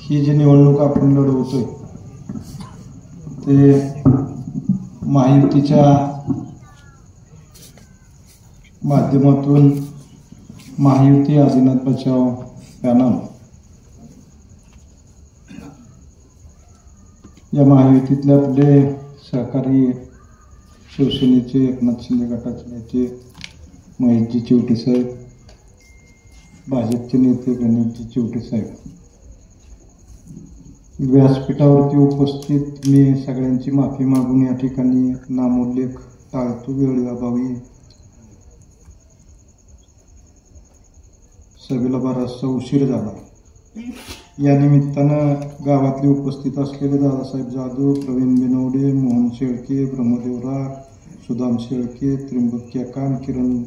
ही जी निवडणूक आपण लढवतोय ते महायुतीच्या माध्यमातून महायुती आदिनाथ बचाव पॅनल या महायुतीतले आपले सहकारी शिवसेनेचे एकनाथ शिंदे गटाचे नेते महेशजी चिवटे साहेब, भाजपचे नेते गणेशजी चिवटे साहेब, व्यासपीठावरती उपस्थित मी सगळ्यांची माफी मागून या ठिकाणी नामोल्लेख टाळतो वेळेअभावी सभेला बराचसा उशीर झाला। या निमित्तानं गावातले उपस्थित असलेले दादासाहेब जाधव, प्रवीण बिनवडे, मोहन शेळके, ब्रह्मदेव राग, सुदाम शेळके, त्रिंबक केकान, किरण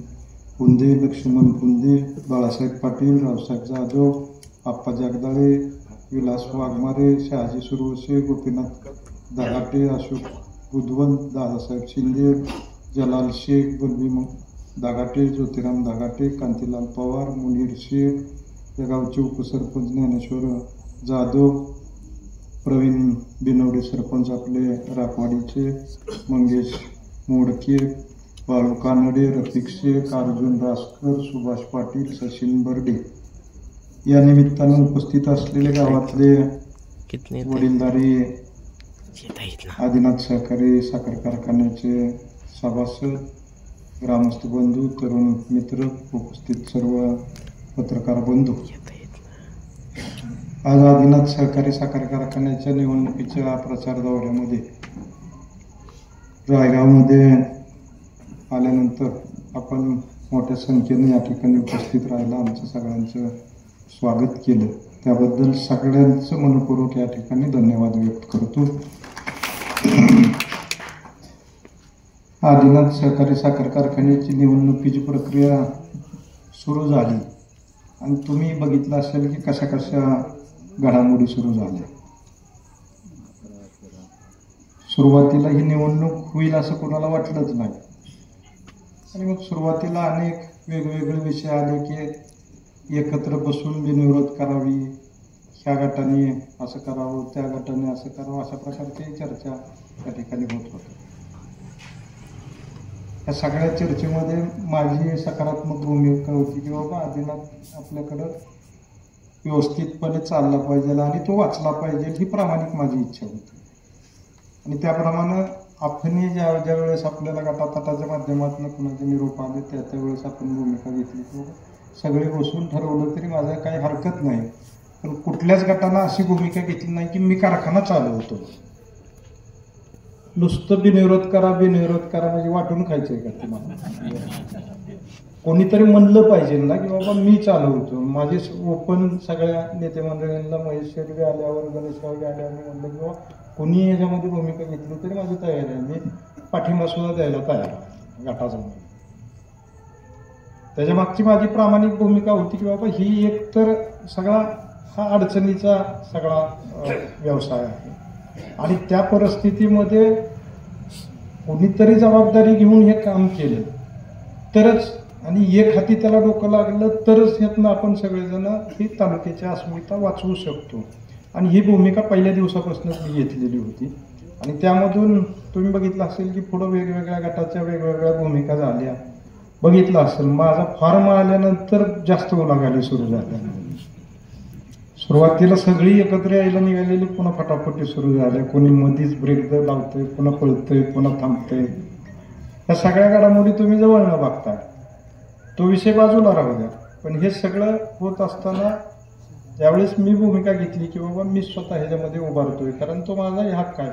पुंदे, लक्ष्मण पुंदे, बाळासाहेब पाटील, रावसाहेब जाधव, आप्पा जगदाळे, विलास वाघमारे, शहाजी सुरवसे, गोपीनाथ दहाटे, अशोक बुधवंत, दादासाहेब शिंदे, जलाल शेख, बलबी दागाटे, ज्योतिराम दागाटे, कांतीलाल पवार, मुनीर शेख, या गावचे उपसरपंच ज्ञानेश्वर जाधव, प्रवीण बिनवडे सरपंच आपले राखवाडीचे, मंगेश मोडके, बाळू कानडे, रफिक शेख, अर्जुन रासकर, सुभाष पाटील, सचिन बर्डे या निमित्तानं उपस्थित असलेले गावातले वडीलधारी आदिनाथ सहकारी साखर कारखान्याचे सभासद, ग्रामस्थ बंधू, तरुण मित्र, उपस्थित सर्व पत्रकार बंधू, आज आदिनाथ सहकारी साखर कारखान्याच्या निवडणुकीच्या प्रचार दौऱ्यामध्ये रायगावमध्ये आल्यानंतर आपण मोठ्या संख्येने या ठिकाणी उपस्थित राहायला आमचं सगळ्यांचं स्वागत केलं, त्याबद्दल सगळ्यांचं मनपूर्वक या ठिकाणी धन्यवाद व्यक्त करतो। आदिनाथ सहकारी साखर कारखान्याची निवडणुकीची प्रक्रिया सुरू झाली आणि तुम्ही बघितलं असेल की कशा कशा घडामोडी सुरू झाल्या। सुरुवातीला ही निवडणूक होईल असं कोणाला वाटलंच नाही आणि मग सुरुवातीला अनेक वेगवेगळे विषय आले की एकत्र बसून बिनविरोध करावी, ह्या गटाने असं करावं, त्या गटाने असं करावं, अशा प्रकारची चर्चा त्या ठिकाणी होत होती। या सगळ्या चर्चेमध्ये माझी सकारात्मक भूमिका होती की बाबा आदिनाथ आपल्याकडं व्यवस्थितपणे चालला पाहिजे आणि तो वाचला पाहिजे, ही प्रामाणिक माझी इच्छा होती आणि त्याप्रमाणे आपण ज्या वेळेस आपल्याला गटातटाच्या माध्यमातून कुणाचे निरोप आले त्यावेळेस आपण भूमिका घेतली की सगळे बसून ठरवलं तरी माझं काही हरकत नाही, पण कुठल्याच गटानं अशी भूमिका घेतली नाही की मी कारखाना चालवतो, नुसतं बिनविरोध करा म्हणजे वाटून खायचंय का तुम्हाला? कोणीतरी म्हणलं पाहिजे ना की बाबा मी चालवतो। माझे ओपन सगळ्या नेते मंडळींना महेश शेळके आल्यावर, गणेश शेळके आल्यावर मी म्हणलं की बाबा कोणी याच्यामध्ये भूमिका घेतली तरी माझी तयारी आहे, मी पाठिंबा सुद्धा द्यायला तयार आहे गटासमोर। त्याच्या मागची माझी प्रामाणिक भूमिका होती की बाबा ही एक तर सगळा हा अडचणीचा सगळा व्यवसाय आहे आणि त्या परिस्थितीमध्ये कोणीतरी जबाबदारी घेऊन हे काम केलं तरच आणि एक हाती त्याला डोकं लागलं तरच यातनं आपण सगळेजण ही तालुक्याची अस्मिता वाचवू शकतो आणि ही भूमिका पहिल्या दिवसापासूनच मी घेतलेली होती आणि त्यामधून तुम्ही बघितलं असेल की पुढं वेगवेगळ्या गटाच्या वेगवेगळ्या भूमिका झाल्या, बघितलं असेल माझा फॉर्म आल्यानंतर जास्त उलाढाली सुरू झाल्या। सुरुवातीला सगळी एकत्र यायला निघालेली पुन्हा फटाफटी सुरू झाल्या, कोणी मधीच ब्रेक लावतंय, पुन्हा पळतंय, पुन्हा थांबतंय, या सगळ्या घडामोडी तुम्ही जवळनं बघताय। तो विषय बाजूला राहू द्या, पण हे सगळं होत असताना ज्यावेळेस मी भूमिका घेतली की बाबा मी स्वतः ह्याच्यामध्ये उभारतोय, कारण तो माझा हक्क आहे।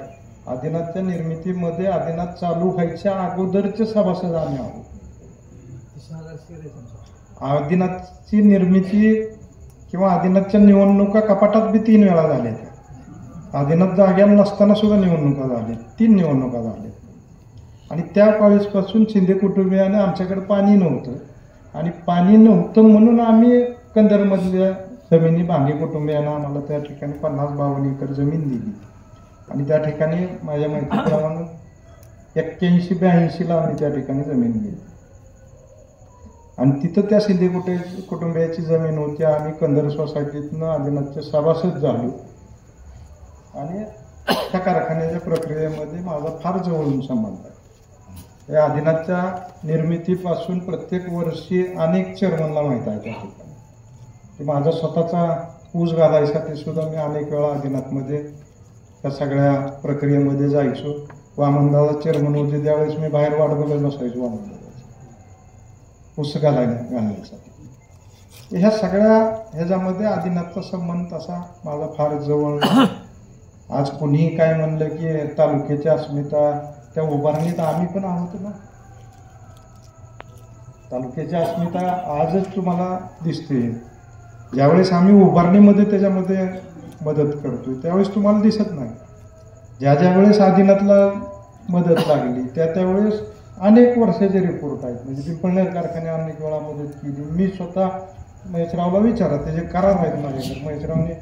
आदिनाथच्या निर्मितीमध्ये आदिनाथ चालू व्हायच्या अगोदरचे सभासद आम्ही आहोत। आदिनाथची निर्मिती किंवा आदिनाथच्या निवडणुका कपाटात बी 3 वेळा झाल्या, त्या आदिनाथ जाग्याला नसताना सुद्धा निवडणुका झाल्या, 3 निवडणुका झाल्या आणि त्या वेळेसपासून शिंदे कुटुंबियाने आमच्याकडे पाणी नव्हतं आणि पाणी नव्हतं म्हणून आम्ही कंदरमधल्या जमिनी भांगे कुटुंबियांना आम्हाला त्या ठिकाणी 50-52 एकर जमीन दिली आणि त्या ठिकाणी माझ्या माहितीप्रमाणे 81-82ला आम्ही त्या ठिकाणी जमीन दिली आणि तिथं त्या शिंदे कुटुंबियाची जमीन होती। आम्ही कंदर सोसायटीतनं आदिनाथचे सभासद झालो आणि त्या कारखान्याच्या प्रक्रियेमध्ये माझा फार जवळून संबंध आहे. या आदिनाथच्या निर्मितीपासून प्रत्येक वर्षी अनेक चेअरमनला माहीत आहे त्या ठिकाणी की माझा स्वतःचा ऊस घालायसाठी सुद्धा मी अनेक वेळा आदिनाथमध्ये त्या सगळ्या प्रक्रियेमध्ये जायचो. वामनदादा चेअरमन होते त्यावेळेस मी बाहेर वाट बघत बसायचो वामनदादा ऊस घालण्यासाठी. ह्या सगळ्या ह्याच्यामध्ये आदिनाथचा संबंध तसा माझा फार जवळ. आज कोणीही काय म्हणलं की तालुक्याची अस्मिता त्या उभारणीत आम्ही पण आहोत ना. तालुक्याची अस्मिता आजच तुम्हाला दिसते. ज्यावेळेस आम्ही उभारणीमध्ये त्याच्यामध्ये मदत करतोय त्यावेळेस तुम्हाला दिसत नाही. ज्या वेळेस आदिनाथला मदत लागली त्यावेळेस अनेक वर्षाचे रिपोर्ट आहेत. म्हणजे पिंपळनेर कारखान्याने अनेक वेळा मदत केली. मी स्वतः महेशरावला विचारा त्याचे करार आहेत माझ्याकडे. महेशरावने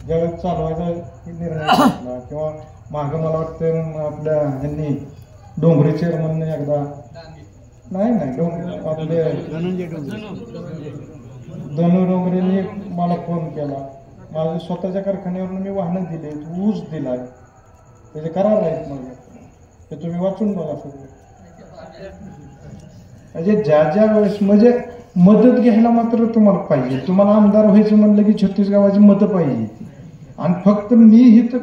ज्यावेळेस चालवायचा निर्णय घेतला किंवा मागं मला वाटतं आपल्या ह्यांनी डोंगरे चेअरमनने एकदा आपले धनु डोंगरेंनी मला फोन केला. माझ्या स्वतःच्या कारखान्यावरून मी वाहनं दिले, ऊस दिलाय, त्याचे करार आहेत माझ्याकडे. ते तुम्ही वाचून बघा सगळं. म्हणजे ज्या वेळेस म्हणजे मदत घ्यायला मात्र तुम्हाला पाहिजे. तुम्हाला आमदार व्हायचं म्हणलं की 36 गावाची मतं पाहिजे. आणि फक्त मी ही तर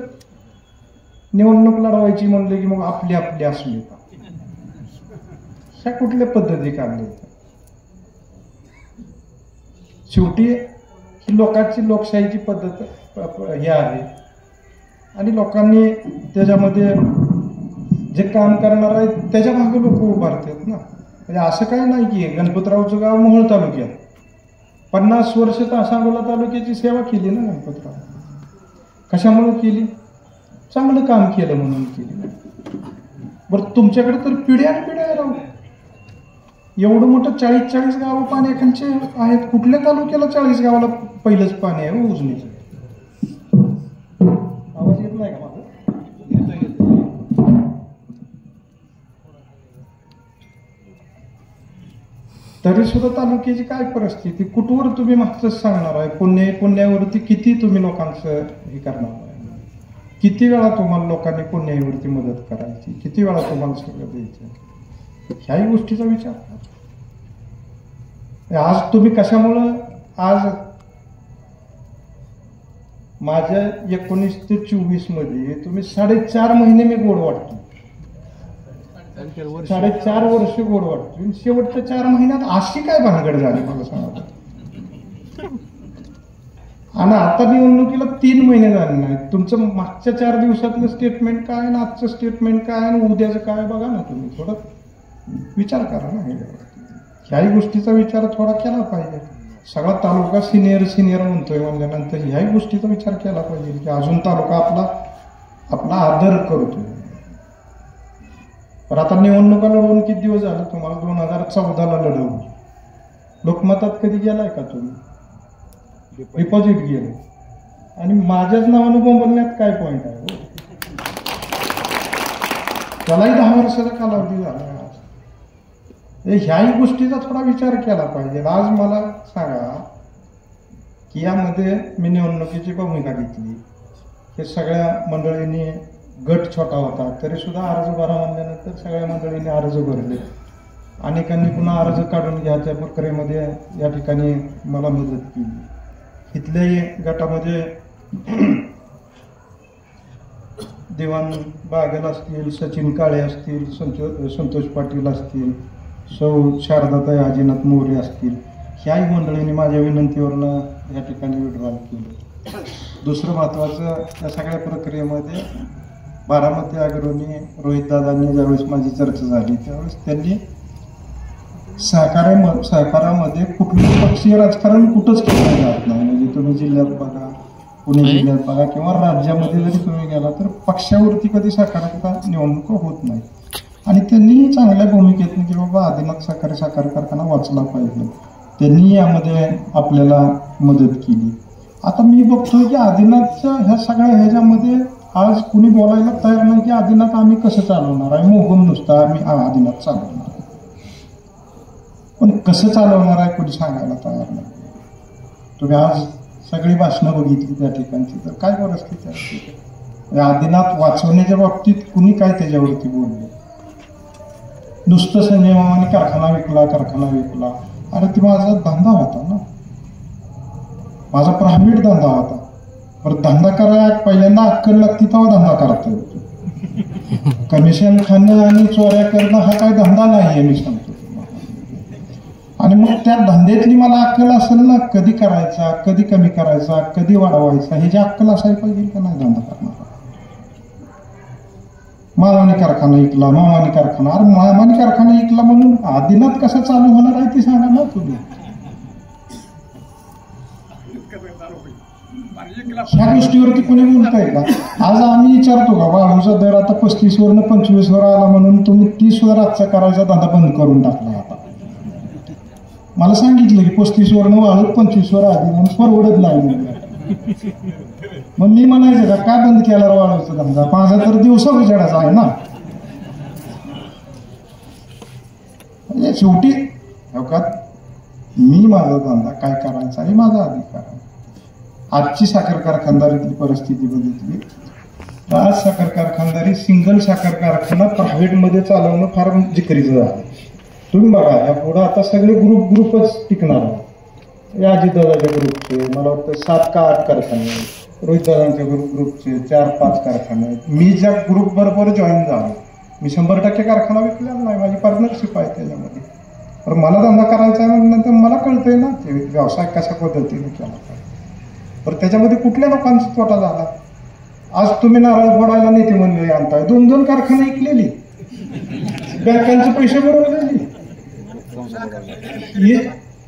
निवडणूक लढवायची म्हणलं की मग आपली अस्मिता ह्या कुठल्या पद्धती काढल्या. शेवटी ही लोकांची लोकशाहीची पद्धत हे आहे आणि लोकांनी त्याच्यामध्ये जे काम करणार आहे त्याच्या मागे लोक उभारतात ना. म्हणजे असं काही नाही की गणपतरावचं गाव मोहोळ तालुक्यात 50 वर्ष तर सांगोला तालुक्याची सेवा केली ना गणपतराव. कशामुळे केली? चांगलं काम केलं म्हणून केली. बरं तुमच्याकडे तर पिढ्या राहू एवढं मोठं 40 गावं पाण्याखालचे आहेत. कुठल्या तालुक्याला 40 गावाला पहिलंच पाणी आहे उजनीचं? आवाज येत नाही का माझा? तरी सुद्धा तालुक्याची काय परिस्थिती, कुठवर तुम्ही मागचंच सांगणार आहे. पुण्यावरती किती तुम्ही लोकांचं हे करणार आहे. किती वेळा तुम्हाला लोकांनी पुण्यावरती मदत करायची, किती वेळा तुम्हाला सगळं द्यायचं. ह्याही गोष्टीचा विचार करा. आज तुम्ही कशामुळं आज माझ्या 19 ते 24 मध्ये तुम्ही 4.5 महिने मी गोड वाटतो, 4.5 वर्ष गोड वाटतो. शेवटच्या 4 महिन्यात अशी काय भानगड झाली मला सांगा. आणि आता निवडणुकीला 3 महिने झाले नाहीत. तुमचं मागच्या 4 दिवसातलं स्टेटमेंट काय आणि आजचं स्टेटमेंट काय आणि उद्याचं काय बघा ना. तुम्ही थोडं विचार करा ना. ह्याही गोष्टीचा विचार थोडा केला पाहिजे. सगळा तालुका सिनियर म्हणतोय म्हणल्यानंतर ह्याही गोष्टीचा विचार केला पाहिजे की अजून तालुका आपला आदर करतोय. पण आता निवडणुका लढवून किती दिवस झाले तुम्हाला? 2014ला लढवून लोकमतात कधी गेलाय का तुम्ही? डिपॉझिट गेलं आणि माझ्याच नावानं बोंबलण्यात काय पॉईंट आहे? त्यालाही 10 वर्षाचा कालावधी झाला. ह्याही गोष्टीचा थोडा विचार केला पाहिजे. आज मला सांगा की यामध्ये मी निवडणुकीची भूमिका घेतली. हे सगळ्या मंडळींनी गट छोटा होता तरी सुद्धा अर्ज भरा म्हणल्यानंतर सगळ्या मंडळींनी अर्ज भरले. अनेकांनी पुन्हा अर्ज काढून घ्यायच्या प्रक्रियेमध्ये या ठिकाणी मला मदत केली. इथल्याही गटामध्ये दिवाण बागल असतील, सचिन काळे असतील, संतोष पाटील असतील, सौ शारदाताई आजीनाथ मोरे असतील, ह्याही मंडळींनी माझ्या विनंतीवरनं या ठिकाणी विड्रॉल केलं. दुसरं महत्त्वाचं या सगळ्या प्रक्रियेमध्ये बारामती अग्रणी रोहितदादांनी ज्यावेळेस माझी चर्चा झाली त्यावेळेस त्यांनी सहकारामध्ये कुठलंही पक्षीय राजकारण कुठंच केलं जात नाही. म्हणजे तुम्ही जिल्ह्यात बघा, पुणे जिल्ह्यात बघा किंवा राज्यामध्ये जरी तुम्ही गेला तर पक्षावरती कधी सहकार्याचा निवडणुका होत नाही. आणि त्यांनी चांगल्या भूमिकेतून की बाबा आदिनाथ सहकारी साखर कारखाना वाचला पाहिजे, त्यांनी यामध्ये आपल्याला मदत केली. आता मी बघतोय की आदिनाथच्या ह्या सगळ्या ह्याच्यामध्ये आज कुणी बोलायला तयार नाही की आदिनाथ आम्ही कसं चालवणार आहे. मोहम नुसता आम्ही आदिनाथ चालवणार आहे, पण कसं चालवणार आहे कुणी सांगायला तयार नाही. तुम्ही आज सगळी भाषणं बघितली त्या ठिकाणची तर काय परिस्थिती आहे. आदिनाथ वाचवण्याच्या बाबतीत कुणी काय त्याच्यावरती बोलले? नुसतं संजय मामाने कारखाना विकला. अरे ते माझा धंदा होता ना, माझा प्रायव्हेट धंदा होता. पण धंदा करायला पहिल्यांदा अक्कल लागती तेव्हा धंदा करता येतो. कमिशन खाणं आणि चोऱ्या करणं हा काय धंदा नाहीये, मी सांगतो तुम्हाला. आणि मग त्या धंद्यातली मला अक्कल असेल ना, कधी करायचा, कधी कमी करायचा, कधी वाढवायचा, हे जे अक्कल असायला पाहिजे का नाही धंदा करणार. मामाने कारखाना ऐकला. अरे मामाने कारखाना ऐकला म्हणून आदिनाथ कसा चालू होणार आहे ते सांगा ना तुम्ही. ह्या गोष्टीवरती कोणी बोलताय का? आज आम्ही विचारतो का वाळूचा दर आता 35 वरनं 25 वर आला म्हणून तुम्ही 30 वर आजचा करायचा धंदा बंद करून टाकला. आता मला सांगितलं की 35 वरनं वाळू 25 वर आली म्हणून परवडत नाही. मग मी म्हणायचं का बंद केला वाळूचा धंदा? माझा तर दिवसा उजेडाचा आहे ना. म्हणजे शेवटी मी माझा धंदा काय करायचा हे माझा अधिकार आहे. आजची साखर कारखानदारीतली परिस्थिती बघितली, आज साखर कारखानदारी सिंगल साखर कारखाना प्रायव्हेटमध्ये चालवणं फार जिकरीचं झालं. तुम्ही बघा या पुढं आता सगळे ग्रुपच टिकणार आहे. या अजितदादाच्या ग्रुपचे मला वाटतं 7 का 8 कारखाने आहेत, रोहित दादांच्या ग्रुपचे 4-5 कारखाने आहेत. मी ज्या ग्रुप बरोबर जॉईन झालो, मी 100% कारखाना विकलेला नाही, माझी पार्टनरशिप आहे त्याच्यामध्ये. पण मला धंदा करायचा आहे म्हणल्यानंतर मला कळतंय ना ते व्यवसाय कशा पद्धतीने केला पाहिजे. पण त्याच्यामध्ये कुठल्या लोकांचा तोटा झाला? आज तुम्ही नारळ फोडायला नेते मंडळी आणताय, 2-2 कारखाने ऐकलेली, बँकांचे पैसे बुडवलेली.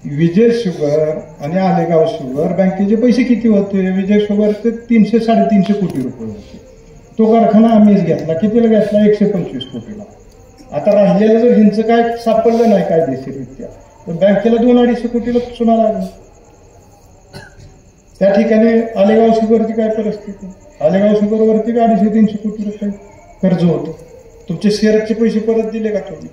विजय शुगर आणि आलेगाव शुगर बँकेचे पैसे किती होते? विजय शुगरचे 300-350 कोटी रुपये होते. तो कारखाना आम्हीच घेतला. कितीला घेतला? 125 कोटीला. आता राहिलेलं जर ह्यांचं काय सापडलं नाही कायदेशीररित्या तर बँकेला 200-250 कोटीला सुना लागलं. त्या ठिकाणी आलेगाव शुगरची काय परिस्थिती? आलेगाव शुगरवरती 250-300 कोटी रुपये कर्ज होतं. तुमचे शेअरचे पैसे परत दिले का तुम्ही?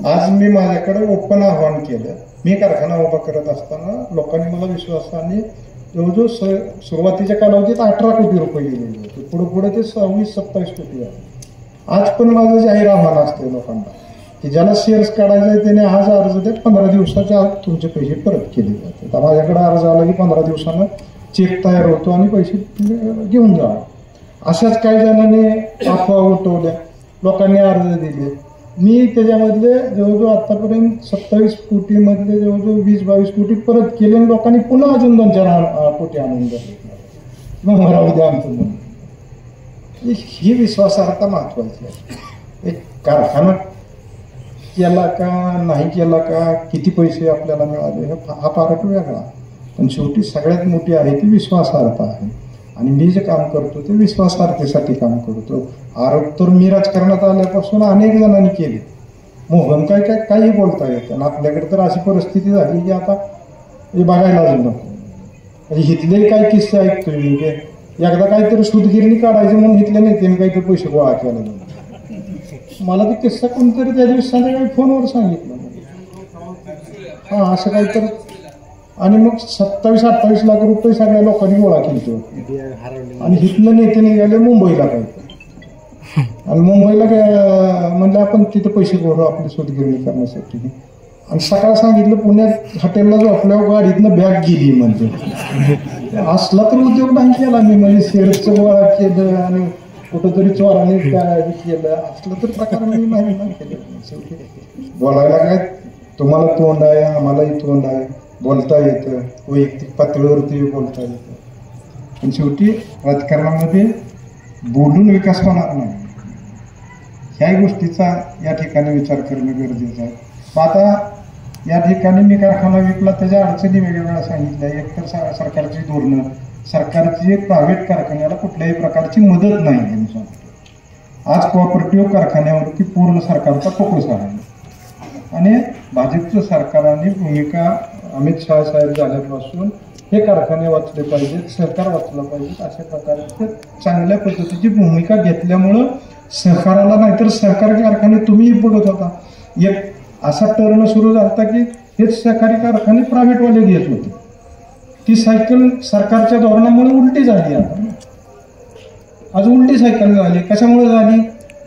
आज मी माझ्याकडे ओपन आव्हान केलं. मी कारखाना उभा करत असताना लोकांनी मला विश्वासाने जवळजवळ सुरुवातीच्या कालावधीत 18 कोटी रुपये गेलेले होते. पुढे ते 26-27 कोटी आहे. आज पण माझं जाहीर आव्हान असते लोकांना की ज्याला शेअर्स काढायचे आहे त्याने आज अर्ज द्या, 15 दिवसाच्या आत तुमचे पैसे परत केले जातात. माझ्याकडे अर्ज आला की 15 दिवसानं चेक तयार होतो आणि पैसे घेऊन जा. अशाच काही जणांनी अफवा उठवल्या, लोकांनी अर्ज दिले. मी त्याच्यामधले जवळजवळ आतापर्यंत 27 कोटीमधले जवळजवळ 20-22 कोटी परत केले आणि लोकांनी पुन्हा अजून 2-4 कोटी आणून दिले. मग मला उद्या आमचं म्हणून ही विश्वासार्हता महत्वाची आहे. एक कारखाना केला का नाही केला का, किती पैसे आपल्याला मिळाले, हा फरक वेगळा. पण शेवटी सगळ्यात मोठी आहे ती विश्वासार्हता आहे. आणि मी जे काम करतो ते विश्वासार्हतेसाठी काम करतो. आरोप तर मी राजकारणात आल्यापासून अनेक जणांनी केले. मोहन काही बोलता येतं आणि आपल्याकडे तर अशी परिस्थिती झाली की आता हे बघायला नको. म्हणजे इथले काही किस्से ऐकतोय मी की एकदा काहीतरी सूतगिरणी काढायची म्हणून इथल्या नेत्याने काहीतरी पैसे गोळा केले. मला ते किस्सा कोणतरी त्या दिवशी संध्याकाळी फोनवर सांगितलं. असं काहीतरी. आणि मग 27-28 लाख रुपये सगळ्या लोकांनी गोळा केले आणि इथनं नेते निघाले मुंबईला पाहिजे. आणि मुंबईला म्हणलं आपण तिथे पैसे भरू आपली सूतगिरणी करण्यासाठी. आणि सकाळ सांगितलं पुण्यात हॉटेलला झोपल्यावर गाडीतनं बॅग गेली म्हणजे. असला तर उद्योग नाही केला मी, म्हणजे शेअरचं गोळा केलं आणि कुठंतरी चोराने केलं असलं तर प्रकार मी नाही केलं. बोलायला काय तुम्हाला तोंड आहे, आम्हालाही तोंड आहे, बोलता येतं, वैयक्तिक पातळीवरती बोलता येतं. पण शेवटी राजकारणामध्ये बोलून विकास होणार नाही. ह्याही गोष्टीचा या ठिकाणी विचार करणं गरजेचं आहे. आता या ठिकाणी मी कारखाना विकला, त्याच्या अडचणी वेगवेगळ्या सांगितल्या. एकतर सरकारची धोरणं, सरकारची प्रायव्हेट कारखान्याला कुठल्याही प्रकारची मदत नाही म्हणून सांगतो. आज कोऑपरेटिव्ह कारखान्यावरती पूर्ण सरकारचा फोकस आहे. आणि भाजपचं सरकारने भूमिका अमित शहा साहेब झाल्यापासून हे कारखाने वाचले पाहिजेत, सरकार वाचलं पाहिजे, अशा प्रकारची चांगल्या पद्धतीची भूमिका घेतल्यामुळं सहकाराला, नाहीतर सहकारी कारखाने तुम्ही बघत होता एक असा टर्न सुरू झाला की हेच सहकारी कारखाने प्रायव्हेटवाले घेत होते. ती सायकल सरकारच्या धोरणामुळे उलटी झाली. आता आज उलटी सायकल झाली. कशामुळे झाली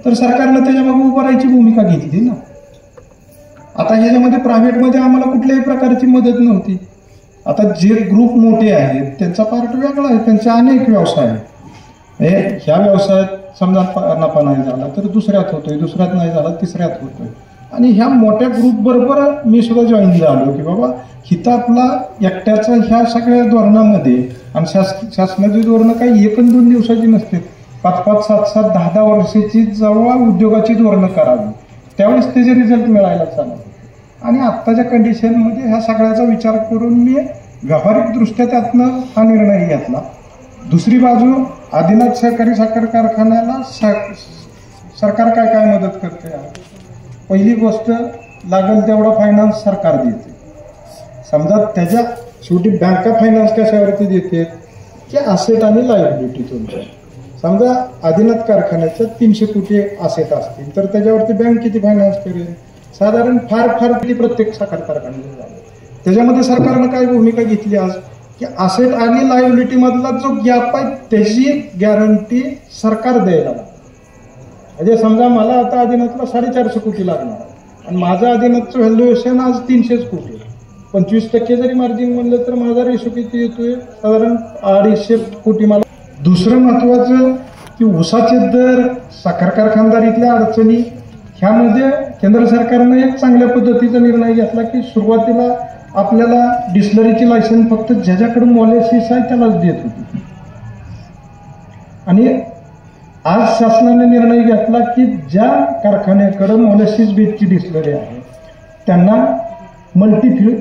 तर सरकारनं त्याच्या मागे उभं राहायची भूमिका घेतली ना. आता ह्याच्यामध्ये प्रायव्हेटमध्ये आम्हाला कुठल्याही प्रकारची मदत नव्हती. आता जे ग्रुप मोठे आहेत त्यांचा पार्ट वेगळा आहे, त्यांचे अनेक व्यवसाय आहेत. ह्या व्यवसायात समजा नफा नाही झाला तर दुसऱ्यात होतोय, दुसऱ्यात नाही झाला तिसऱ्यात होतोय. आणि ह्या मोठ्या ग्रुप बरोबर मी सुद्धा जॉईन झालो की बाबा हिता आपला एकट्याचा ह्या सगळ्या धोरणामध्ये, आणि शासनाची धोरणं काही 1-2 दिवसाची नसते, 5-5, 7-7, 10-10 वर्षाची जेव्हा उद्योगाची धोरणं करावी त्यावेळेस त्याचे रिझल्ट मिळायला चालू होते. आणि आत्ताच्या कंडिशनमध्ये ह्या सगळ्याचा विचार करून मी व्यावहारिकदृष्ट्या त्यातनं हा निर्णय घेतला. दुसरी बाजू आदिनाथ सहकारी साखर कारखान्याला सरकार काय काय मदत करते. पहिली गोष्ट लागेल तेवढा फायनान्स सरकार देते. समजा त्याच्या शेवटी बँका फायनान्स कशावरती देते की असेट आणि लायबिलिटी. तुमच्या समजा आदिनाथ कारखान्याच्या 300 कोटी असेट असतील तर त्याच्यावरती बँक किती फायनान्स करेल, साधारण फार किती प्रत्येक साखर कारखान्याला झालं. त्याच्यामध्ये सरकारनं काय भूमिका घेतली आज की असेट आणि लायबिलिटी मधला जो गॅप आहे त्याची गॅरंटी सरकार द्यायला लागते. म्हणजे समजा मला आता आदिनाथला 450 कोटी लागणार आणि माझं आदिनाथचं व्हॅल्युएशन आज 300 कोटी, 25% जरी मार्जिन म्हणलं तर माझा रेशो किती येतोय, साधारण 250 कोटी. मला दुसरं महत्वाचं की ऊसाचे दर, साखर कारखानदारीतल्या अडचणी, ह्यामध्ये केंद्र सरकारनं एक चांगल्या पद्धतीचा निर्णय घेतला की सुरुवातीला आपल्याला डिस्लरीची लायसन्स फक्त ज्याच्याकडे मॉलेसिस आहे त्यालाच देत होती. आणि आज शासनाने निर्णय घेतला की ज्या कारखान्याकडे मॉलेसिस बेसची डिस्लरी आहे त्यांना मल्टी फीड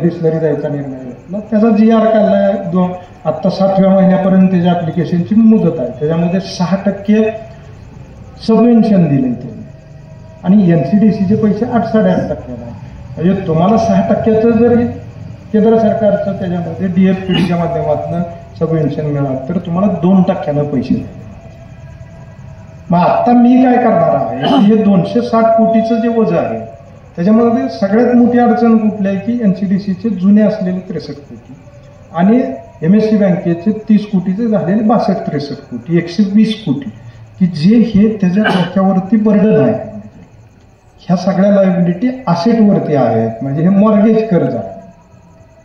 डिस्लरी द्यायचा निर्णय घेतला. त्याचा GR काढला. आत्ता 7व्या महिन्यापर्यंत त्याच्या ॲप्लिकेशनची मुदत आहे. त्याच्यामध्ये 6% सबवेन्शन दिले त्यांनी आणि NCDCचे पैसे 8-8.5% आहे. म्हणजे तुम्हाला 6%चं जरी केंद्र सरकारचं त्याच्यामध्ये DFPDच्या माध्यमातून सबवेन्शन मिळालं तर तुम्हाला 2% पैसे द्यावे. मग आता मी काय करणार आहे की हे 260 कोटीचं जे वजन आहे त्याच्यामध्ये सगळ्यात मोठी अडचण कुठली आहे की NCDCचे जुने असलेले 63 कोटी आणि MSC बँकेचे 30 कोटीचे झालेले 62-63 कोटी, 120 कोटी की जे हे त्याच्या डोक्यावरती बर्डन आहे. ह्या सगळ्या लायबिलिटी असेटवरती आहेत, म्हणजे हे मॉर्गेज कर्ज आहे.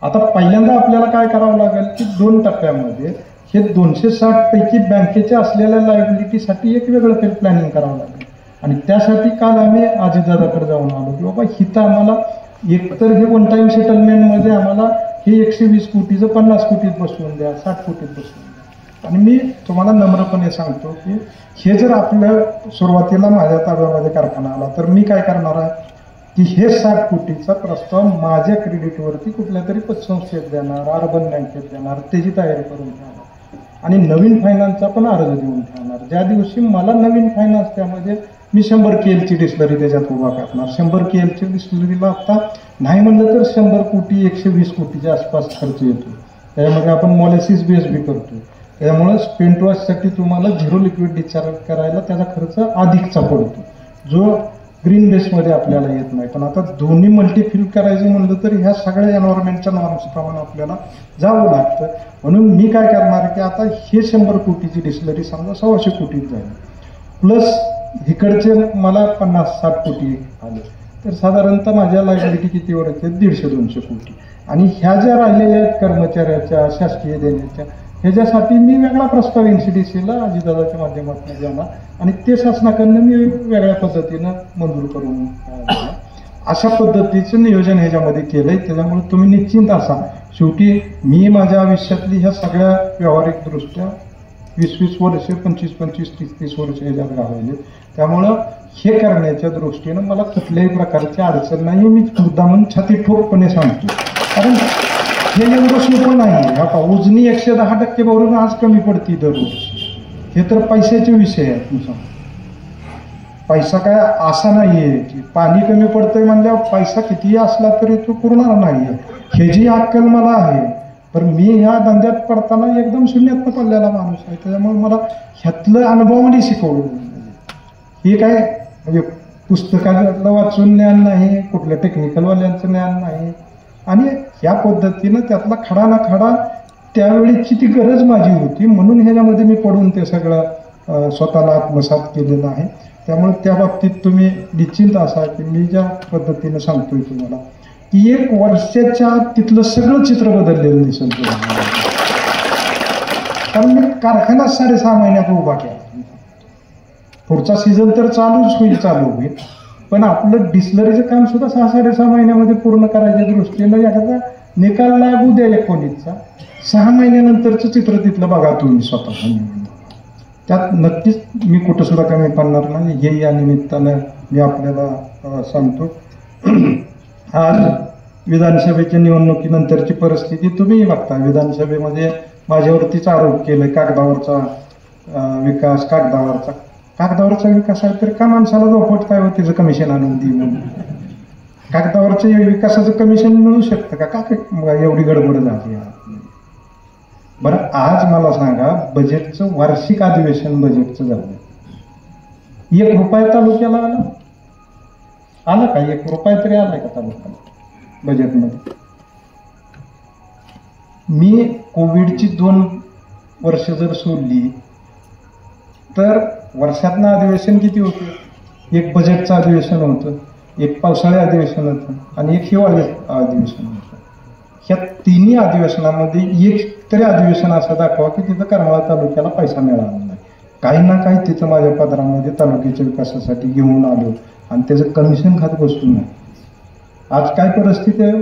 आता पहिल्यांदा आपल्याला काय करावं लागेल की 2 टप्प्यामध्ये हे 260 पैकी बँकेच्या असलेल्या लायबिलिटीसाठी एक वेगळं प्लॅनिंग करावं लागेल. आणि त्यासाठी काल आम्ही अजितदादाकडे जाऊन आलो की बाबा हिथं आम्हाला एकतर हे 1 टाइम सेटलमेंटमध्ये आम्हाला हे 120 कोटीचं 50 कोटीत बसवून द्या, 60 कोटीत बसवून द्या. आणि मी तुम्हाला नम्रपणे सांगतो की हे जर आपलं सुरुवातीला माझ्या ताब्यामध्ये कारखाना आला तर मी काय करणार आहे की हे 60 कोटीचा प्रस्ताव माझ्या क्रेडिटवरती कुठल्या तरी पतसंस्थेत देणार, अर्बन बँकेत देणार, त्याची तयारी करून ठेवणार आणि नवीन फायनान्सचा पण अर्ज देऊन ठेवणार. ज्या दिवशी मला नवीन फायनान्स त्यामध्ये मी 100 KLची डिस्लरी त्याच्यात उभा करणार. 100 KLची डिस्लरीला आता नाही म्हणलं तर 100 कोटी 120 कोटीच्या आसपास खर्च येतो. त्याच्यामध्ये आपण मॉलेसिस बेस बी करतो. त्यामुळे स्पेंट वॉशसाठी तुम्हाला 0 लिक्विड डिस्चार्ज करायला त्याचा खर्च अधिकचा पडतो जो ग्रीन बेसमध्ये आपल्याला येत नाही. पण आता दोन्ही मल्टीफिल करायचं म्हणलं तर ह्या सगळ्या एन्व्हायरमेंटच्या नॉर्म्सप्रमाणे आपल्याला जावं लागतं. म्हणून मी काय करणार की आता हे 100 कोटीची डिस्लरी समजा 100 कोटीत जाईल प्लस इकडचे मला 50-60 कोटी आले तर साधारणतः माझ्या लायबिलिटी कितीवर येते 150-200 कोटी. आणि ह्या ज्या राहिलेल्या आहेत कर्मचाऱ्याच्या शासकीय देण्याच्या ह्याच्यासाठी मी वेगळा प्रस्ताव NCDCला अजितदादाच्या माध्यमातून देणार आणि ते शासनाकडनं मी वेगळ्या पद्धतीनं मंजूर करून अशा पद्धतीचं नियोजन ह्याच्यामध्ये केलंय. त्याच्यामुळे तुम्ही निश्चिंत असा. शेवटी मी माझ्या आयुष्यातली ह्या सगळ्या व्यावहारिकदृष्ट्या 20-20 वर्ष, 25-25, 30-30 वर्ष ह्याच्यात घालवले. त्यामुळं हे करण्याच्या दृष्टीनं मला कुठल्याही प्रकारची अडचण नाही. मी मुद्दामून छाती ठोकपणे सांगतो कारण हे एवढं सोपं नाही आहे. हा उजनी 110% भरून आज कमी पडते दरवर्षी. हे तर पैशाचे विषय आहेत. मी सांगतो पैसा काय असा नाही आहे की पाणी कमी पडतंय म्हणल्यावर पैसा कितीही असला तरी तो पुरणार नाही आहे. ह्याची अक्कल मला आहे. पण मी ह्या धंद्यात पडताना एकदम शून्यातनं पडलेला माणूस आहे. त्याच्यामुळे मला ह्यातलं अनुभवाने शिकवलं. हे काय म्हणजे पुस्तकातलं वाचून ज्ञान नाही, कुठल्या टेक्निकलवाल्यांचं ज्ञान नाही. आणि ह्या पद्धतीनं त्यातला खडा ना खडा त्यावेळीची ती गरज माझी होती, म्हणून ह्याच्यामध्ये मी पडून ते सगळं स्वतःला आत्मसात केलेलं आहे. त्यामुळे त्या बाबतीत तुम्ही निश्चिंत असा की मी ज्या पद्धतीने सांगतोय तुम्हाला की 1 वर्षाच्या तिथलं सगळं चित्र बदललेलं दिसेल तुम्हाला. कारण मी कारखाना 6.5 महिन्यात उभा केला. पुढचा सीझन तर चालू होईल, पण आपलं डिस्लरीचं काम सुद्धा 6-6.5 महिन्यामध्ये पूर्ण करायच्या दृष्टीनं एखादा निकाल लागू द्या 19चा, 6 महिन्यानंतरचं चित्र तिथलं बघा तुम्ही स्वतः. त्यात नक्कीच मी कुठं सुद्धा कमी पडणार नाही, हे या निमित्तानं मी आपल्याला सांगतो. आज विधानसभेच्या निवडणुकीनंतरची परिस्थिती तुम्ही बघता. विधानसभेमध्ये माझ्यावरतीच आरोप केले कागदावरचा विकास, कागदावरचा विकास आहे तर का माणसाला झोपट काय त्याचं कमिशन आणून दे म्हणून. कागदावरच्या विकासाचं कमिशन मिळू शकतं का? एवढी गडबड झाली. बरं, आज मला सांगा, बजेटचं वार्षिक अधिवेशन बजेटचं झालं, 1 रुपया तालुक्याला आला का? 1 रुपया तरी आलाय का तालुक्याला बजेटमध्ये? मी कोविडची 2 वर्ष जर सोडली तर वर्षातनं अधिवेशन किती होतं? 1 बजेटचं अधिवेशन होतं, 1 पावसाळी अधिवेशन होतं आणि 1 हिवाळी अधिवेशन होतं. ह्या तिन्ही अधिवेशनामध्ये एक तरी अधिवेशन असं दाखवा की तिथं करमाळा तालुक्याला पैसा मिळाला नाही. काही ना काही तिथं माझ्या पदरामध्ये तालुक्याच्या विकासासाठी घेऊन आलो आणि त्याचं कमिशन खात बसून नाही. आज काय परिस्थिती आहे?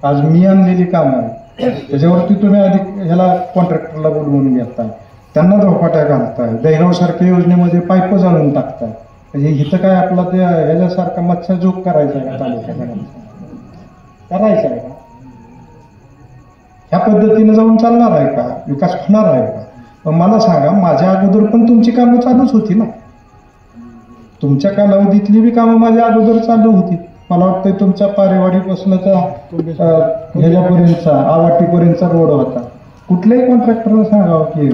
आज मी आणलेली कामं आहे त्याच्यावरती तुम्ही आधी ह्याला कॉन्ट्रॅक्टरला बोलवून घेताय, त्यांना झोपाट्या घालताय, दहिगाव सारख्या योजनेमध्ये पाईप जाळून टाकताय. म्हणजे इथं काय आपला ते ह्याच्यासारखा मच्छा जोक करायचा आहे का? तालुक्याला करायचा आहे का? ह्या पद्धतीने जाऊन चालणार आहे का? विकास होणार आहे का? पण मला सांगा, माझ्या अगोदर पण तुमची कामं चालूच होती ना. तुमच्या कालावधीतली बी कामं माझ्या अगोदर चालू होती. मला वाटतं तुमच्या पारेवाडीपासूनचा ह्याच्यापर्यंतचा आवाटीपर्यंतचा रोड होता. कुठल्याही कॉन्ट्रॅक्टरला सांगावं की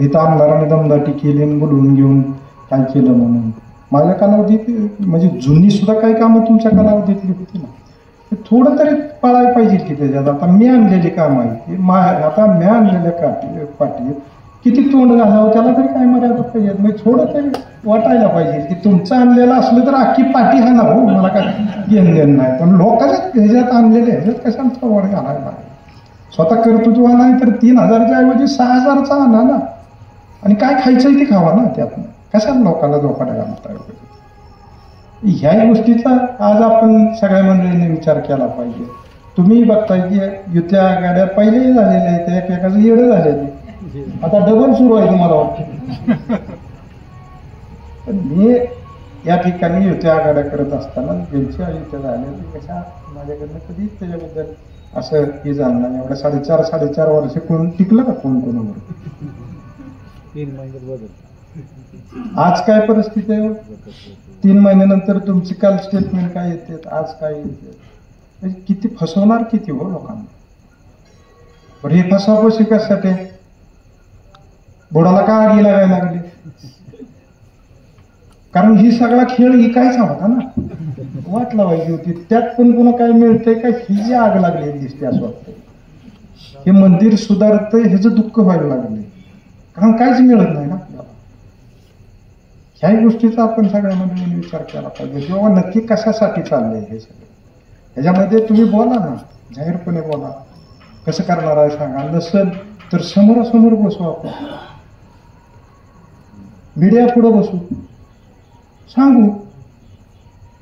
इथं आमदाराने दमदाटी केली आणि बोलवून घेऊन काय केलं म्हणून. माझ्या कालावधीत म्हणजे जुनी सुद्धा काही कामं तुमच्या कालावधीतली होती ना. थोडं तरी पाळायला पाहिजे की त्याच्यात. आता मी आणलेली काम आहे, आता मी आणलेल्या पाठी किती तोंड घालावं त्याला तरी काय मर्यादा पाहिजे. म्हणजे थोडं तरी वाटायला पाहिजे की तुमचं आणलेलं असलं तर अख्खी पाठी हा ना हो, मला काय घेणं नाही. पण लोकांच्या ह्याच्यात आणलेले ह्याच्यात कशाला वड घालायला स्वतः कर्तृत्व नाही तर 3,000च्या ऐवजी 6,000चा आणा ना. आणि काय खायचंय ते खावा ना. त्यातनं कशाला लोकांना झोपाट्या घालता? ह्या गोष्टीचा आज आपण सगळ्या मंडळींनी विचार केला पाहिजे. तुम्ही बघताय की युत्या आघाड्या पहिलेही झालेल्या आहेत, एकमेकाचं येडं झालेले, आता डबल सुरू आहे तुम्हाला वाटतं. पण मी या ठिकाणी युत्या आघाड्या करत असताना ज्यांच्या युत्या झाल्या कशा माझ्याकडनं कधीच त्याच्याबद्दल असं हे झालं नाही. एवढ्या 4.5 वर्ष कोण टिकलं का? कोण कोणावर? 3 महिन्यात बदल. आज काय परिस्थिती आहे? 3 महिन्यानंतर तुमची काल स्टेटमेंट काय येते, आज काय येते? म्हणजे किती फसवणार किती हो लोकांना. पण हे फसवापशी कशासाठी? बुडाला का आगी लागायला लागली? कारण ही सगळा खेळ इकायचा होता ना, वाट लावायची होती. त्यात पण पुन्हा काय मिळतंय का? ही जी आग लागलेली दिसते असं वाटतं. हे मंदिर सुधारतंय ह्याचं दुःख व्हायला लागले, कारण काहीच मिळत नाही ना आपल्याला. ह्याही गोष्टीचा आपण सगळ्या मंडळींनी विचार केला पाहिजे किंवा नक्की कशासाठी चाललंय हे सगळं. ह्याच्यामध्ये तुम्ही बोला ना, जाहीरपणे बोला. कसं करणार आहे सांगा. नसेल तर समोरासमोर बसू आपण, मीडिया पुढे बसू, सांगू,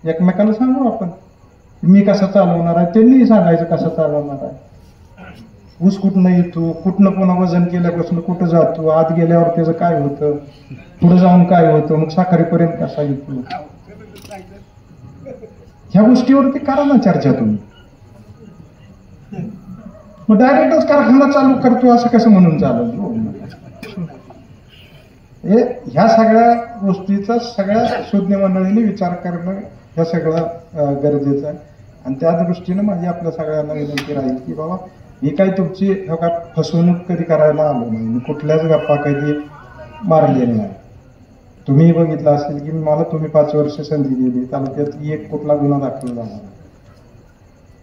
एकमेकाला सांगू आपण मी कसं चालवणार आहे, त्यांनीही सांगायचं कसं चालवणार आहे. ऊस कुठनं येतो, कुठनं पुन्हा वजन केल्यापासून कुठं जातो, आत गेल्यावर त्याचं काय होतं, पुढे जाऊन काय होतं, मग साखरेपर्यंत कसा येतो. ह्या गोष्टीवरती करा ना चर्चा तुम्ही. मग डायरेक्टच कारखाना चालू करतो असं कसं म्हणून चालू? ह्या सगळ्या गोष्टीचा सगळ्या शोधने मंडळीने विचार करणं हे सगळं गरजेचं आहे. आणि त्या दृष्टीनं माझी आपल्या सगळ्यांना विनंती राहील की बाबा मी काही तुमची फसवणूक कधी करायला आलो नाही, मी कुठल्याच गप्पा कधी मारलेल्या नाही. तुम्ही बघितलं असेल की मला तुम्ही 5 वर्ष संधी दिली, तालुक्यात एक कुठला गुन्हा दाखल झाला नाही.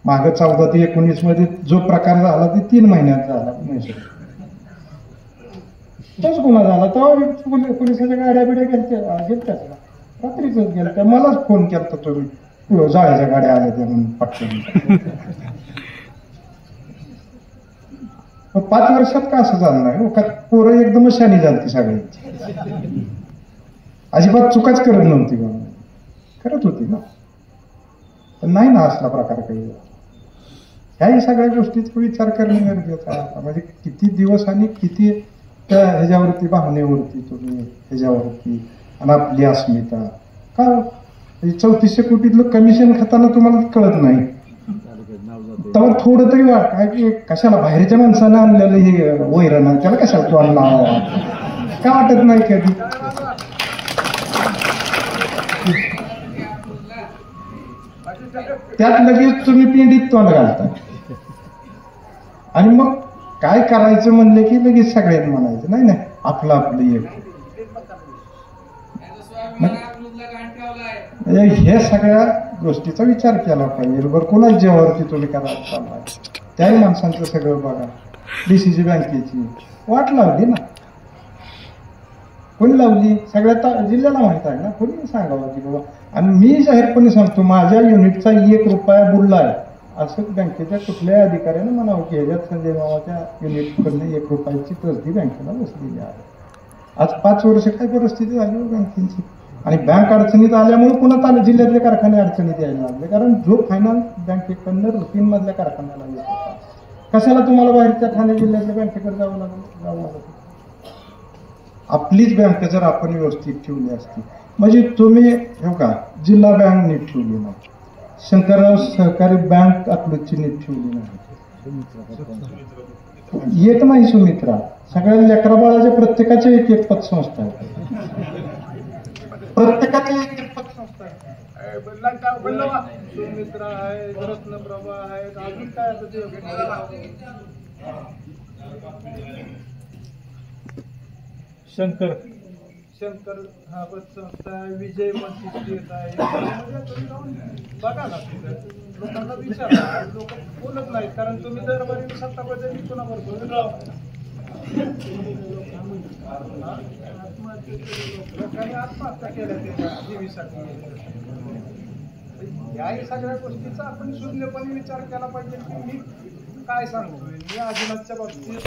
मागं 14 ते 19 मध्ये जो प्रकार झाला ते 3 महिन्यात झाला. तोच गुन्हा झाला. तेव्हा पोलिसाच्या गाड्या बिड्या गेलत्या रात्रीच गेल्या. मलाच फोन केला तुम्ही जाळ्याच्या गाड्या आल्या त्या म्हणून पटकन. 5 वर्षात का असं झालं नाही? का पोरं एकदमच शानी झाली सगळ्यांची. अजिबात चुकाच करत नव्हती का? करत होती ना, पण नाही ना असला प्रकार काही. ह्याही सगळ्या गोष्टीचा विचार करणे गरजेचं आहे. म्हणजे किती दिवस आणि किती त्या ह्याच्यावरती भावनेवरती तुम्ही ह्याच्यावरती आणि आपली अस्मिता का 3400 कोटीतलं कमिशन खाताना तुम्हाला कळत नाही. तेव्हा थोडं तरी वाट की कशाला बाहेरच्या माणसानं आणलेलं हे वैरण त्याला कशाला तोंड लावा का वाटत नाही कधी. त्यात लगेच तुम्ही पिंडीत तोंड घालता आणि मग काय करायचं म्हणलं की लगेच सगळ्यात म्हणायचं नाही आपलं आपलं एक. हे सगळ्या गोष्टीचा विचार केला पाहिजे. बरं कोणाच जेव्हावरती तुम्ही करायला चाललाय त्याही माणसांचं सगळं बघा. डीसीसी बँकेची वाट लावली ना, कोणी लावली? सगळ्या जिल्ह्याला माहित आहे ना. कोणी सांगावं की बाबा. आणि मी जाहीरपणे सांगतो माझ्या युनिटचा 1 रुपया बुडलाय असं बँकेच्या कुठल्याही अधिकाऱ्यानं म्हणावं की ह्याच्यात संजय मामाच्या युनिटकडनं 1 रुपयाची तसदी बँकेला बसलेली आहे. आज 5 वर्ष काय परिस्थिती झाली बँकेची. आणि बँक अडचणीत आल्यामुळे पुन्हा जिल्ह्यातले कारखाने अडचणीत यायला लागले. कारण जो फायनान्स बँकेकडनं रुटीन मधल्या कारखान्याला येत होता. कशाला तुम्हाला बाहेरच्या ठाणे जिल्ह्यातल्या बँकेकडे जावं लागत. आपलीच बँक जर आपण व्यवस्थित ठेवली असती म्हणजे तुम्ही हो का जिल्हा बँक नीट ठेवली नाही, शंकरराव सहकारी बँक अकलूजची नीट ठेवली नाही, येत नाही सुमित्रा. सगळ्या लेकरा बाळाच्या प्रत्येकाच्या एक पतसंस्था आहे. प्रत्येकाची एक पतसंस्था आहे. सुमित्रा आहे, रत्नप्रभा आहे, अजून काय शंकर हा पतसंस्था आहे. विजय मंत्री आहे. बघा ना लोकांना विचारा. लोक बोलत नाहीत कारण तुम्ही दरबारी सत्ता बदलली कुणाबरोबर लोकांनी आत्महत्या केल्या जीवीसाठी. याही सगळ्या गोष्टीचा आपण शून्यपणे विचार केला पाहिजे की मी काय सांगतोय. मी आदिनाथच्या बाबतीत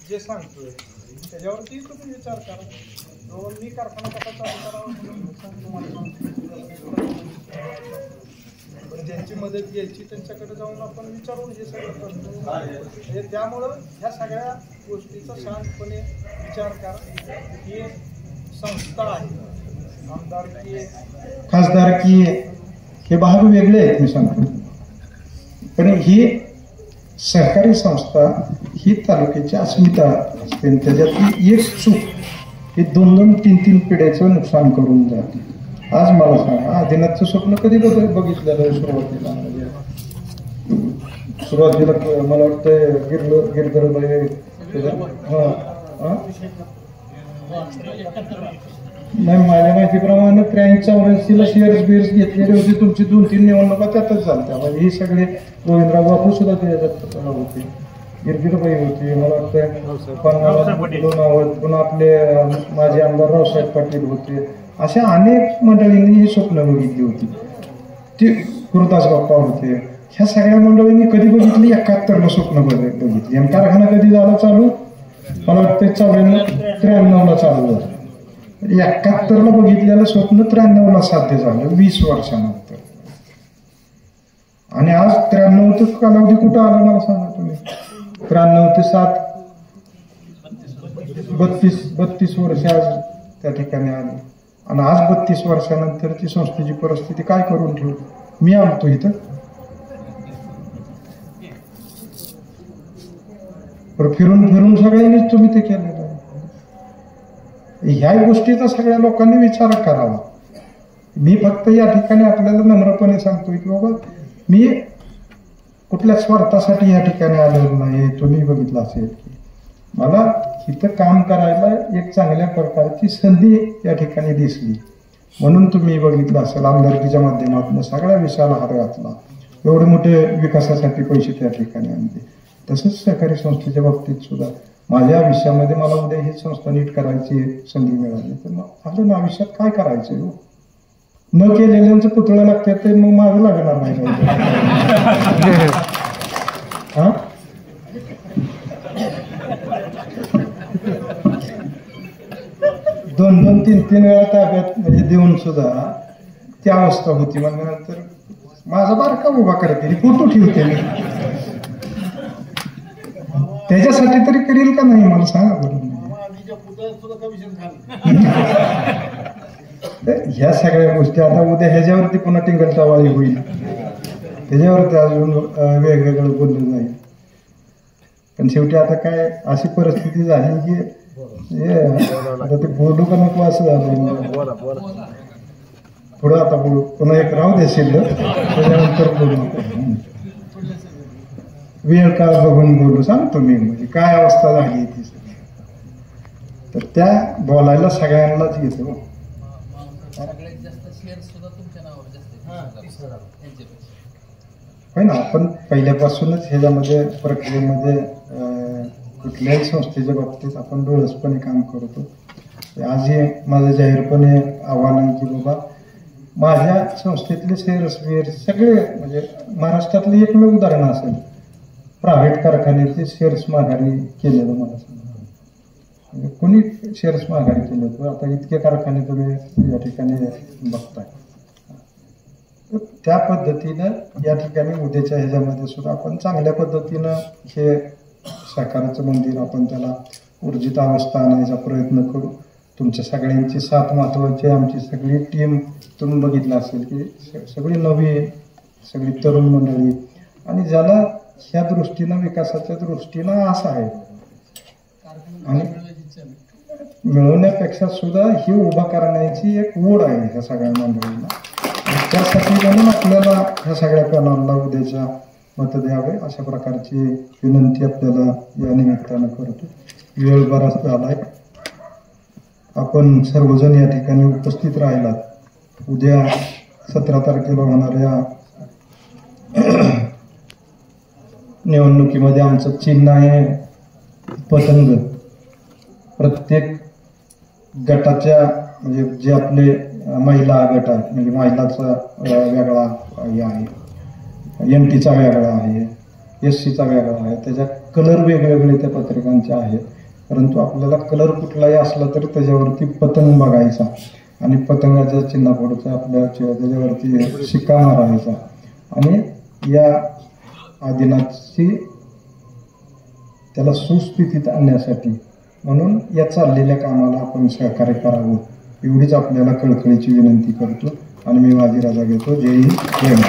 जे सांगतोय त्याच्यावरती तुम्ही विचार करा. मी कारखाना कसा चालू करावा ज्यांची मदत घ्यायची त्यांच्याकडे जाऊन आपण विचारून हे सगळं करतो. त्यामुळं ह्या सगळ्या गोष्टीचा शांतपणे विचार करा. ही संस्था आहे. आमदारकी खासदारकी हे भाग वेगळे आहेत मी सांगतो, पण ही सहकारी संस्था ही तालुक्याची अस्मिता असते. त्याच्यातली एक चूक हे 2-2, 3-3 पिढ्याचं नुकसान करून जाते. आज मला सांगा आदिनाथचं स्वप्न कधी बघितलेलं? सुरुवातीला मला वाटतं गिरधरबाई नाही माझ्या माहितीप्रमाणे 83-84 शेअर्स बिअर्स घेतलेले होते. तुमची 2-3 निवडणुका त्यातच झाल्या. म्हणजे ही सगळे गोविंदराव बापू सुद्धा त्याच्यात होते, गिरगिरबाई होती, मला वाटतं पुन्हा आपले माजी आमदार रावसाहेब पाटील होते. अशा अनेक मंडळींनी ही स्वप्न बघितली होती. ती गुरुदास बाप्पा होते. ह्या सगळ्या मंडळींनी कधी बघितली? 71ला स्वप्न बघितली. आणि कारखाना कधी झाला चालू? मला वाटतं 93ला चालू झालं. 71ला बघितलेलं स्वप्न 93ला साध्य झालं 20 वर्षानंतर. आणि आज 93चा कालावधी कुठं आला मला सांगा तुम्ही? 93 ते 7 32 वर्ष आज त्या ठिकाणी आली. आणि आज 32 वर्षानंतर ती संस्थेची परिस्थिती काय करून ठेवली? मी आणतो इथं फिरून फिरून सगळ्यांनीच तुम्ही ते केलेलं आहे. ह्या गोष्टीचा सगळ्या लोकांनी विचार करावा. मी फक्त या ठिकाणी आपल्याला नम्रपणे सांगतोय की बाबा मी कुठल्या स्वार्थासाठी या ठिकाणी आलेलो नाही. तुम्ही बघितलं असेल की मला इथं काम करायला एक चांगल्या प्रकारची संधी या ठिकाणी दिसली म्हणून तुम्ही बघितलं असेल आमदारकीच्या माध्यमातून सगळ्या विषयाला हात घातला. एवढे मोठे विकासासाठी पैसे त्या ठिकाणी आणले. तसंच सहकारी संस्थेच्या बाबतीत सुद्धा माझ्या आयुष्यामध्ये मला उद्या ही संस्था नीट करायची संधी मिळाली तर मग अजून आयुष्यात काय करायचं हो? न केलेल्यांचं पुतळं लागतात ते मग माझं लागणार नाही हा. दोन तीन वेळा ताब्यात म्हणजे देऊन सुद्धा ती अवस्था होती. मग नंतर माझा बारका उभा करते फोटो ठेवते मी, त्याच्यासाठी तरी करील का नाही मला सांगा बरं. ह्या सगळ्या गोष्टी आता उद्या ह्याच्यावरती पुन्हा टिंगलटावाळी होईल, त्याच्यावरती अजून वेगवेगळं बोललं जाईल. पण शेवटी आता काय अशी परिस्थिती झाली की आता ते बोलू का नको असं झालं. पुढं आता बोलू पुन्हा एक राहू दे शिल्लक, त्याच्यानंतर बोलू. वेळ काळ बघून बोलू सांगतो मी म्हणजे काय अवस्था झाली ती. तर त्या बोलायला सगळ्यांनाच येतो. होय ना. आपण पहिल्यापासूनच ह्याच्यामध्ये प्रक्रियेमध्ये कुठल्याही संस्थेच्या बाबतीत आपण डोळसपणे काम करतो. आजही माझं जाहीरपणे आव्हान आहे की बाबा माझ्या संस्थेतले शेअर्स सगळे म्हणजे महाराष्ट्रातले एकमेव उदाहरण असेल प्रायव्हेट कारखान्याचे शेअर्स माघारी केलेलं मला सांगा. म्हणजे कोणी शेअर्स माघारी केले होते. आता इतके कारखाने तुम्ही या ठिकाणी बघताय. त्या पद्धतीनं या ठिकाणी उद्याच्या ह्याच्यामध्ये सुद्धा आपण चांगल्या पद्धतीनं हे साकाराचं मंदिर आपण त्याला ऊर्जित अवस्था आणायचा प्रयत्न करू. तुमच्या सगळ्यांची साथ महत्वाची. आमची सगळी टीम तुम्ही बघितलं असेल की सगळी नवी सगळी तरुण मंडळी आणि ज्याला ह्या दृष्टीनं विकासाच्या दृष्टीनं असं आहे आणि मिळवण्यापेक्षा सुद्धा ही उभा करण्याची एक ओढ आहे ह्या सगळ्या मंडळींना. त्यासाठी म्हणून आपल्याला ह्या सगळ्या पॅनलला उद्याच्या मत द्यावे अशा प्रकारची विनंती आपल्याला या निमित्तानं करतो. वेळ बराच झालाय. आपण सर्वजण या ठिकाणी उपस्थित राहिलात. उद्या 17 तारखेला होणाऱ्या निवडणुकीमध्ये आमचं चिन्ह आहे पतंग. प्रत्येक गटाच्या म्हणजे जे आपले महिला गट आहेत म्हणजे महिलाचा वेगळा हे आहे, MTचा वेगळा आहे, SCचा वेगळा आहे. त्याच्या कलर वेगवेगळे त्या पत्रिकांचे आहेत. परंतु आपल्याला कलर कुठलाही असला तरी त्याच्यावरती पतंग बघायचा आणि पतंगाच्या चिन्हापुढचा आपल्या त्याच्यावरती शिक्का मारायचा आणि या आदिनाथची त्याला सुस्थितीत आणण्यासाठी म्हणून या चाललेल्या कामाला आपण सहकार्य करावं एवढीच आपल्याला कळकळीची विनंती करतो आणि मी माझी रजा घेतो. जय हिंद, जय महाराष्ट्र.